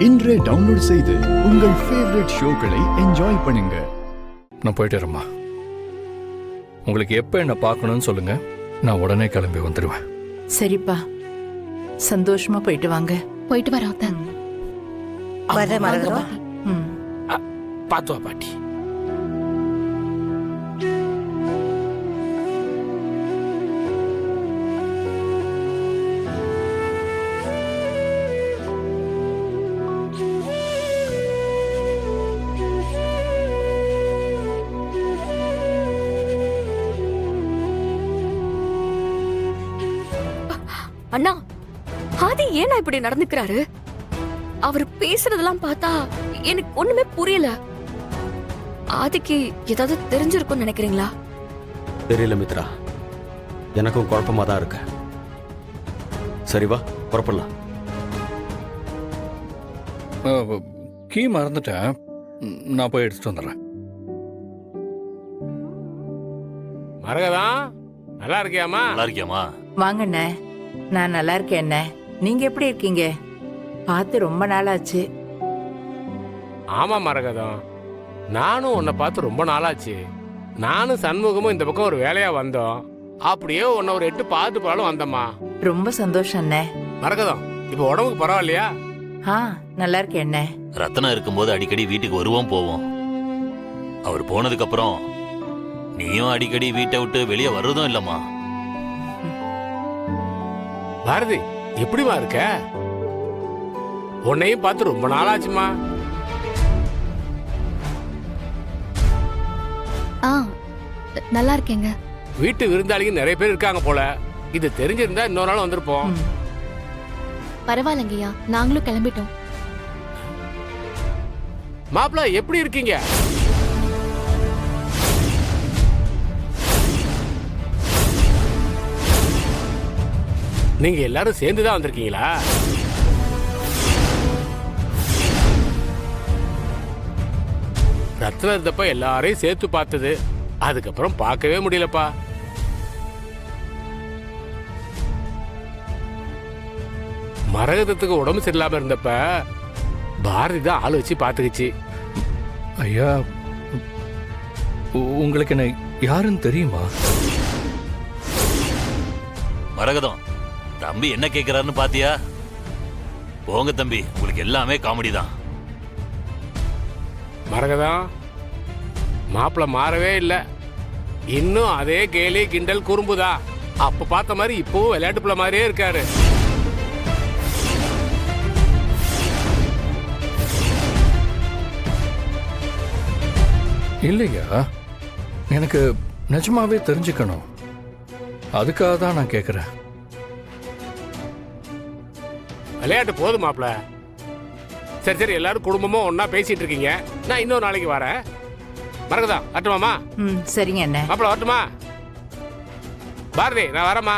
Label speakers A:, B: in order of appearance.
A: இன்றே டவுன்லோட் செய்து உங்கள் ஃபேவரட் ஷோக்களை என்ஜாய் பண்ணுங்க.
B: நான் போயிட்டுறேம்மா. உங்களுக்கு எப்போ என்ன பார்க்கணும்னு சொல்லுங்க, நான் உடனே கிளம்பி வந்துடுவேன்.
C: சரிப்பா, சந்தோஷமா போயிட்டு வாங்க.
D: போயிட்டு வரோம் அத்தை.
E: வர மறந்துடும்.
F: பார்த்து வா பாட்டி.
D: அண்ணா, ஆதி ஏன் இப்படி நடந்துக்கிறாரு? அவர் பேசுறதெல்லாம் பார்த்தா எனக்கு ஒண்ணுமே புரியல. ஆதிக்கு ஏதாவது தெரிஞ்சிருக்கும்னு நினைக்கிறீங்களா?
G: தெரியல மித்ரா, எனக்கும் குழப்பமா தான் இருக்கு. சரி வா, புறப்படலாம்.
B: கீ மறந்துட்டேன், நான் போய் எடுத்துட்டு வந்துடுறேன்.
F: மரகதான், நல்லா இருக்கியாமா?
H: நல்லா இருக்கியாமா?
C: வாங்கண்ணே, நான் நல்லா இருக்கேன். என்ன நீங்க எப்படி இருக்கீங்க? பார்த்து ரொம்ப நாள் ஆச்சு.
F: ஆமா மரகதம், நானும் உன்னை பார்த்து ரொம்ப நாளாச்சு. நானும் சண்முகமும் இந்த பக்கம் ஒரு வேலையா வந்தோம். அப்படியே உன்னை ஒரு 8 பார்த்து போனாலும் வந்தம்மா.
C: ரொம்ப சந்தோஷம் அண்ணே.
F: மரகதம், இப்போ உடம்புக்கு பரவாயில்லையா?
C: நல்லா இருக்கேன் அண்ணே.
H: ரத்னா இருக்கும்போது அடிக்கடி வீட்டுக்கு வருவோம் போவோம். அவர் போனதுக்கு அப்புறம் நீயும் அடிக்கடி வீட்டை விட்டு வெளியே வர்றதும் இல்லம்மா.
F: பாரதி, எப்படிமா இருக்க? உன்னையும் பார்த்து ரொம்ப நாளாச்சுமா.
D: நல்லா இருக்கேங்க.
F: வீட்டு விருந்தாளிங்க நிறைய பேர் இருக்காங்க போல. இது தெரிஞ்சிருந்தா இன்னொரு நாள் வந்திருப்போம்.
D: பரவாயில்லைங்கய்யா, நாங்களும் கிளம்பிட்டோம்.
F: மாப்பிள்ள, எப்படி இருக்கீங்க? நீங்க எல்லாரும் சேர்ந்துதான் வந்திருக்கீங்களா? ரத்னா இருந்தப்ப எல்லாரையும் சேர்த்து பார்த்தது, அதுக்கப்புறம் பார்க்கவே முடியலப்பா. மரகதத்துக்கு உடம்பு சரியில்லாம இருந்தப்ப பாரதி தான் ஆள் வச்சு பார்த்துக்கிச்சு.
B: ஐயா, உங்களுக்கு என்ன யாருன்னு தெரியுமா?
H: மரகதம், தம்பி என்ன கேட்கிறாருன்னு பாத்தியா? போங்க தம்பி, உங்களுக்கு எல்லாமே காமெடி தான்.
F: மரகதம், மாப்பிள்ள மாறவே இல்லை. இன்னும் அதே கேலி கிண்டல் குறும்புதான். அப்ப பார்த்த மாதிரி இப்பவும் விளையாட்டு பிள்ளை மாதிரியே இருக்காரு.
B: இல்லையா, எனக்கு நிஜமாவே தெரிஞ்சுக்கணும். அதுக்காக தான் நான் கேட்குறேன்.
F: விளையாட்டு போதும் மாப்பிள்ள. சரி சரி, எல்லாரும் குடும்பமும் ஒன்னா பேசிட்டு இருக்கீங்க. நான் இன்னொரு நாளைக்கு வரேன். மறக்கதா, வரட்டுமாமா?
C: சரிங்க அண்ணே.
F: மாப்பிள்ள வரட்டுமா? பாரதி, நான் வரேம்மா.